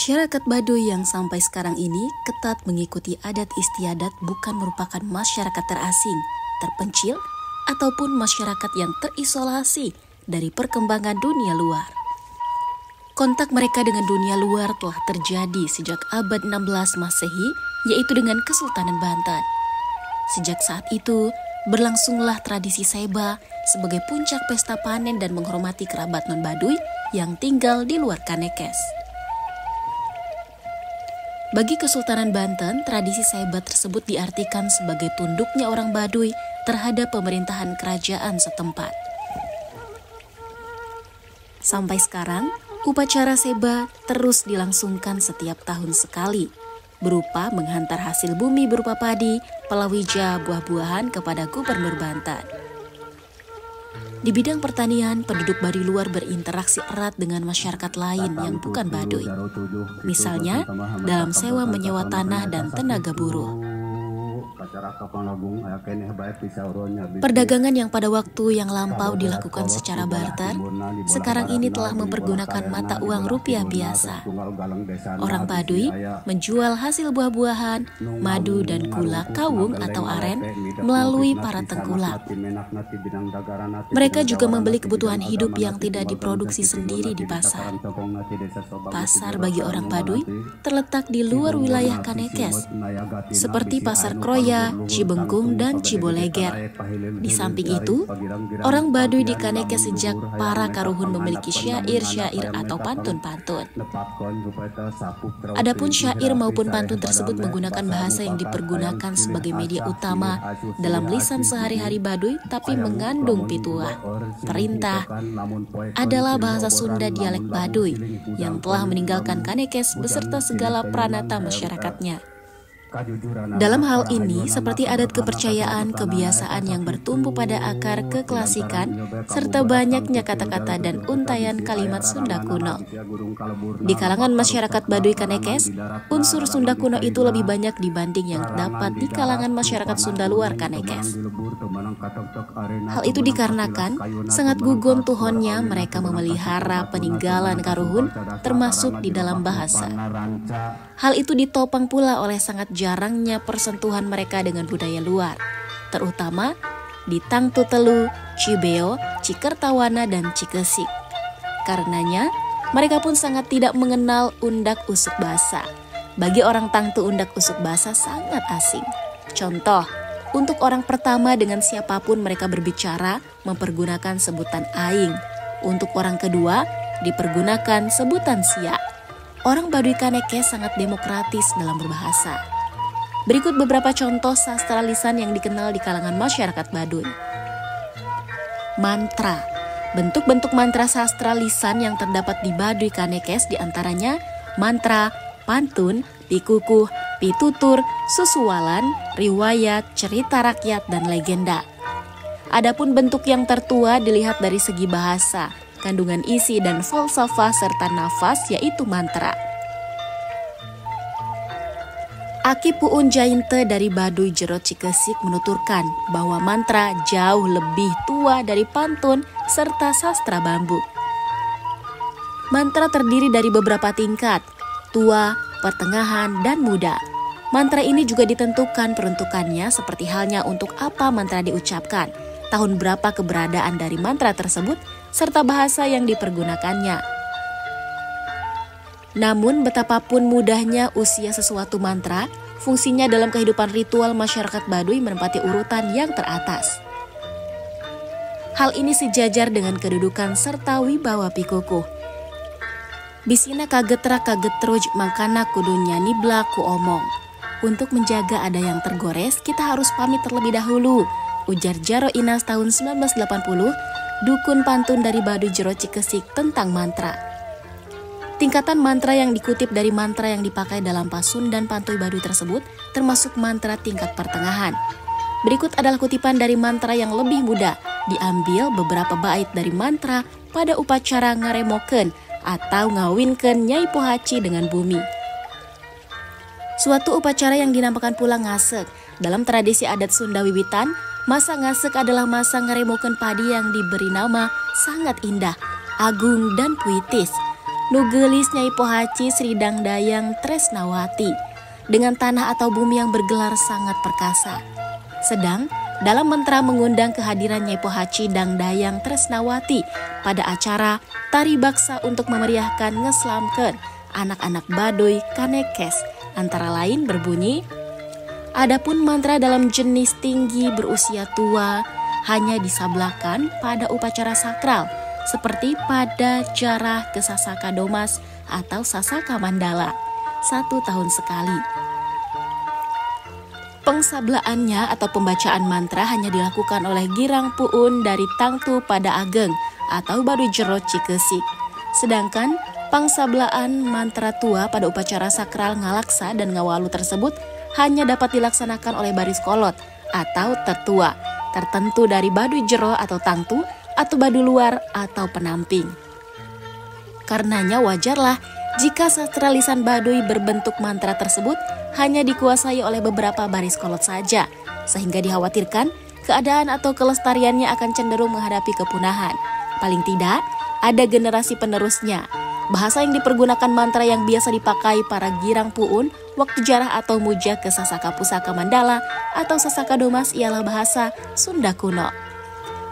Masyarakat Baduy yang sampai sekarang ini ketat mengikuti adat istiadat bukan merupakan masyarakat terasing, terpencil, ataupun masyarakat yang terisolasi dari perkembangan dunia luar. Kontak mereka dengan dunia luar telah terjadi sejak abad 16 Masehi, yaitu dengan Kesultanan Banten. Sejak saat itu, berlangsunglah tradisi Seba sebagai puncak pesta panen dan menghormati kerabat non-Baduy yang tinggal di luar Kanekes. Bagi Kesultanan Banten, tradisi Seba tersebut diartikan sebagai tunduknya orang Baduy terhadap pemerintahan kerajaan setempat. Sampai sekarang, upacara Seba terus dilangsungkan setiap tahun sekali, berupa menghantar hasil bumi berupa padi, palawija, buah-buahan kepada Gubernur Banten. Di bidang pertanian, penduduk Baduy luar berinteraksi erat dengan masyarakat lain yang bukan Baduy. Misalnya, dalam sewa menyewa tanah dan tenaga buruh. Perdagangan yang pada waktu yang lampau dilakukan secara barter, sekarang ini telah mempergunakan mata uang rupiah biasa. Orang Baduy menjual hasil buah-buahan, madu dan gula kawung atau aren melalui para tengkulak. Mereka juga membeli kebutuhan hidup yang tidak diproduksi sendiri di pasar. Pasar bagi orang Baduy terletak di luar wilayah Kanekes, seperti Pasar Kroya, Cibengkung, dan Ciboleger. Di samping itu, orang Baduy di Kanekes sejak para karuhun memiliki syair-syair atau pantun-pantun. Adapun syair maupun pantun tersebut menggunakan bahasa yang dipergunakan sebagai media utama dalam lisan sehari-hari Baduy, tapi mengandung pituah. Perintah adalah bahasa Sunda dialek Baduy yang telah meninggalkan Kanekes beserta segala pranata masyarakatnya. Dalam hal ini, seperti adat kepercayaan, kebiasaan yang bertumbuh pada akar keklasikan, serta banyaknya kata-kata dan untayan kalimat Sunda kuno. Di kalangan masyarakat Baduy Kanekes, unsur Sunda kuno itu lebih banyak dibanding yang dapat di kalangan masyarakat Sunda luar Kanekes. Hal itu dikarenakan sangat gugon tuhonnya mereka memelihara peninggalan karuhun, termasuk di dalam bahasa. Hal itu ditopang pula oleh sangat jarangnya persentuhan mereka dengan budaya luar, terutama di Tangtutelu, Cibeo, Cikertawana, dan Cikesik. Karenanya, mereka pun sangat tidak mengenal undak usuk basa. Bagi orang Tangtu, undak usuk basa sangat asing. Contoh, untuk orang pertama dengan siapapun mereka berbicara mempergunakan sebutan aing. Untuk orang kedua dipergunakan sebutan sia. Orang Baduy Kanekes sangat demokratis dalam berbahasa. Berikut beberapa contoh sastra lisan yang dikenal di kalangan masyarakat Baduy. Mantra. Bentuk-bentuk mantra sastra lisan yang terdapat di Baduy Kanekes diantaranya mantra, pantun, pikukuh, pitutur, susuwalan, riwayat, cerita rakyat, dan legenda. Adapun bentuk yang tertua dilihat dari segi bahasa, kandungan isi dan falsafah serta nafas, yaitu mantra. Aki Puun Jainte dari Baduy Jero Cikesik menuturkan bahwa mantra jauh lebih tua dari pantun serta sastra bambu. Mantra terdiri dari beberapa tingkat, tua, pertengahan, dan muda. Mantra ini juga ditentukan peruntukannya seperti halnya untuk apa mantra diucapkan, tahun berapa keberadaan dari mantra tersebut, serta bahasa yang dipergunakannya. Namun betapapun mudahnya usia sesuatu mantra, fungsinya dalam kehidupan ritual masyarakat Baduy menempati urutan yang teratas. Hal ini sejajar dengan kedudukan serta wibawa pikukuh. Bisina kagetra kagetruj mangkana kudunya nibla ku omong. Untuk menjaga ada yang tergores, kita harus pamit terlebih dahulu, ujar Jaro Inas tahun 1980, dukun pantun dari Baduy Jero Cikesik tentang mantra. Tingkatan mantra yang dikutip dari mantra yang dipakai dalam pasun dan pantuy Baduy tersebut termasuk mantra tingkat pertengahan. Berikut adalah kutipan dari mantra yang lebih muda, diambil beberapa bait dari mantra pada upacara ngaremokeun atau ngawinkeun Nyai Pohaci dengan bumi. Suatu upacara yang dinamakan pula ngasek. Dalam tradisi adat Sunda wiwitan, masa ngasek adalah masa ngaremokeun padi yang diberi nama sangat indah, agung, dan puitis. Nugelis Nyai Pohaci Sridang Dayang Tresnawati dengan tanah atau bumi yang bergelar sangat perkasa. Sedang dalam mantra mengundang kehadiran Nyai Pohaci Dang Dayang Tresnawati pada acara tari baksa untuk memeriahkan ngeslamkeun anak-anak Baduy Kanekes, antara lain berbunyi, adapun mantra dalam jenis tinggi berusia tua hanya disablakan pada upacara sakral seperti pada jarah ke Sasaka Domas atau Sasaka Mandala 1 tahun sekali. Pengsablaannya atau pembacaan mantra hanya dilakukan oleh Girang Puun dari Tangtu pada Ageng atau Baduy Jero Cikesik. Sedangkan pangsablaan mantra tua pada upacara sakral Ngalaksa dan Ngawalu tersebut hanya dapat dilaksanakan oleh baris kolot atau tertua tertentu dari Baduy Jero atau Tangtu atau Baduy luar atau penamping. Karenanya wajarlah jika sastra lisan Baduy berbentuk mantra tersebut hanya dikuasai oleh beberapa baris kolot saja, sehingga dikhawatirkan keadaan atau kelestariannya akan cenderung menghadapi kepunahan. Paling tidak, ada generasi penerusnya. Bahasa yang dipergunakan mantra yang biasa dipakai para Girang Puun waktu jarah atau muja ke Sasaka Pusaka Mandala atau Sasaka Domas ialah bahasa Sunda kuno.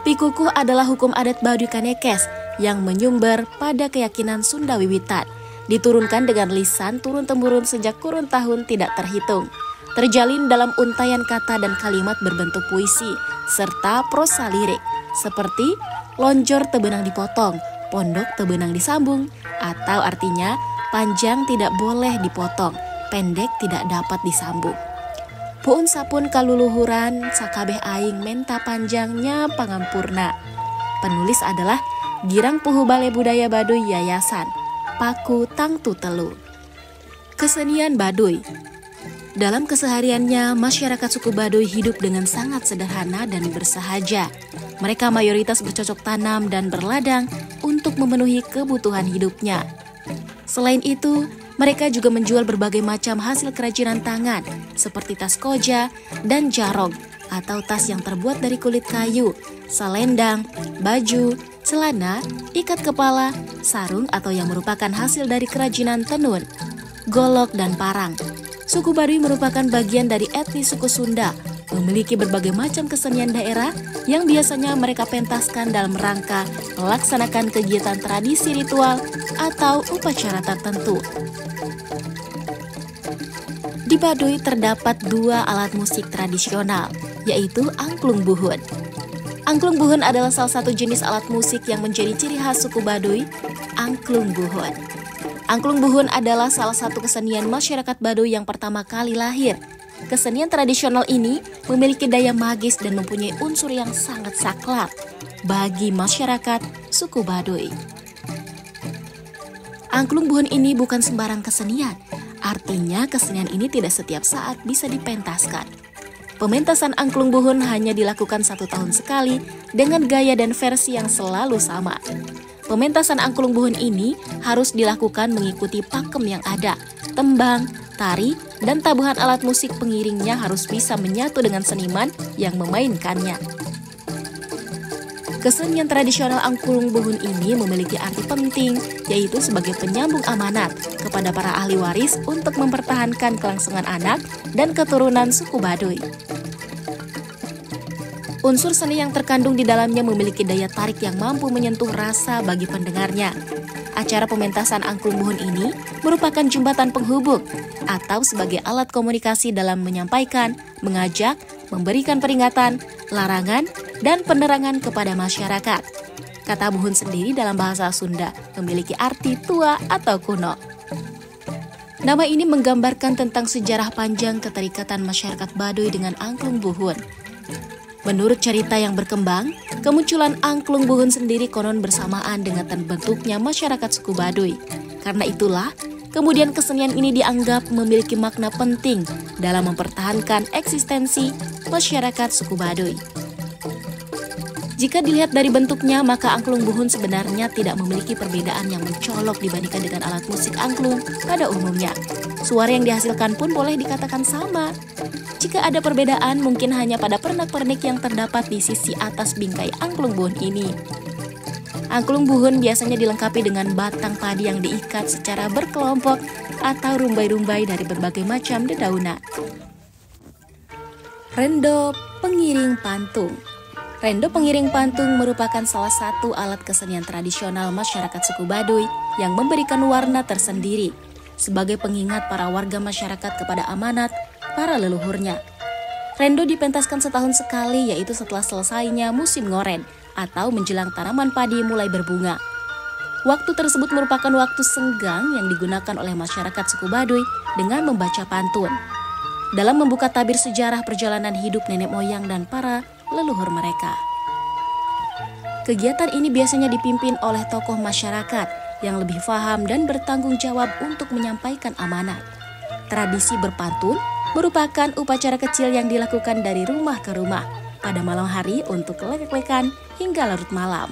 Pikukuh adalah hukum adat Baduy Kanekes yang menyumber pada keyakinan Sunda wiwitan, diturunkan dengan lisan turun-temurun sejak kurun tahun tidak terhitung, terjalin dalam untayan kata dan kalimat berbentuk puisi serta prosa lirik seperti lonjor tebenang dipotong, pondok tebenang disambung, atau artinya panjang tidak boleh dipotong, pendek tidak dapat disambung. Puun sapun kaluluhuran sakabeh aing menta panjangnya pangampurna. Penulis adalah Girang Puhu Balai Budaya Baduy Yayasan Paku Tangtu Telu. Kesenian Baduy. Dalam kesehariannya, masyarakat suku Baduy hidup dengan sangat sederhana dan bersahaja. Mereka mayoritas bercocok tanam dan berladang untuk memenuhi kebutuhan hidupnya. Selain itu, mereka juga menjual berbagai macam hasil kerajinan tangan seperti tas koja dan jarong atau tas yang terbuat dari kulit kayu, selendang, baju, celana, ikat kepala, sarung atau yang merupakan hasil dari kerajinan tenun, golok, dan parang. Suku Baduy merupakan bagian dari etnis suku Sunda, memiliki berbagai macam kesenian daerah yang biasanya mereka pentaskan dalam rangka melaksanakan kegiatan tradisi ritual atau upacara tertentu. Di Baduy terdapat 2 alat musik tradisional, yaitu angklung buhun. Angklung buhun adalah salah satu jenis alat musik yang menjadi ciri khas suku Baduy, angklung buhun. Angklung buhun adalah salah satu kesenian masyarakat Baduy yang pertama kali lahir. Kesenian tradisional ini memiliki daya magis dan mempunyai unsur yang sangat sakral bagi masyarakat suku Baduy. Angklung buhun ini bukan sembarang kesenian, artinya kesenian ini tidak setiap saat bisa dipentaskan. Pementasan angklung buhun hanya dilakukan 1 tahun sekali dengan gaya dan versi yang selalu sama. Pementasan angklung buhun ini harus dilakukan mengikuti pakem yang ada, tembang, tari, dan tabuhan alat musik pengiringnya harus bisa menyatu dengan seniman yang memainkannya. Kesenian tradisional angklung buhun ini memiliki arti penting, yaitu sebagai penyambung amanat kepada para ahli waris untuk mempertahankan kelangsungan anak dan keturunan suku Baduy. Unsur seni yang terkandung di dalamnya memiliki daya tarik yang mampu menyentuh rasa bagi pendengarnya. Acara pementasan angklung buhun ini merupakan jembatan penghubung atau sebagai alat komunikasi dalam menyampaikan, mengajak, memberikan peringatan, larangan, dan penerangan kepada masyarakat. Kata buhun sendiri dalam bahasa Sunda memiliki arti tua atau kuno. Nama ini menggambarkan tentang sejarah panjang keterikatan masyarakat Baduy dengan angklung buhun. Menurut cerita yang berkembang, kemunculan angklung buhun sendiri konon bersamaan dengan terbentuknya masyarakat suku Baduy. Karena itulah, kemudian kesenian ini dianggap memiliki makna penting dalam mempertahankan eksistensi masyarakat suku Baduy. Jika dilihat dari bentuknya, maka angklung buhun sebenarnya tidak memiliki perbedaan yang mencolok dibandingkan dengan alat musik angklung pada umumnya. Suara yang dihasilkan pun boleh dikatakan sama. Jika ada perbedaan, mungkin hanya pada pernak-pernik yang terdapat di sisi atas bingkai angklung buhun ini. Angklung buhun biasanya dilengkapi dengan batang padi yang diikat secara berkelompok atau rumbai-rumbai dari berbagai macam dedaunan. Rendo pengiring pantung. Rendo pengiring pantung merupakan salah satu alat kesenian tradisional masyarakat suku Baduy yang memberikan warna tersendiri sebagai pengingat para warga masyarakat kepada amanat para leluhurnya. Rendo dipentaskan setahun sekali, yaitu setelah selesainya musim ngoren atau menjelang tanaman padi mulai berbunga. Waktu tersebut merupakan waktu senggang yang digunakan oleh masyarakat suku Baduy dengan membaca pantun dalam membuka tabir sejarah perjalanan hidup nenek moyang dan para leluhur mereka. Kegiatan ini biasanya dipimpin oleh tokoh masyarakat yang lebih paham dan bertanggung jawab untuk menyampaikan amanat. Tradisi berpantun merupakan upacara kecil yang dilakukan dari rumah ke rumah pada malam hari untuk lek-lekan hingga larut malam.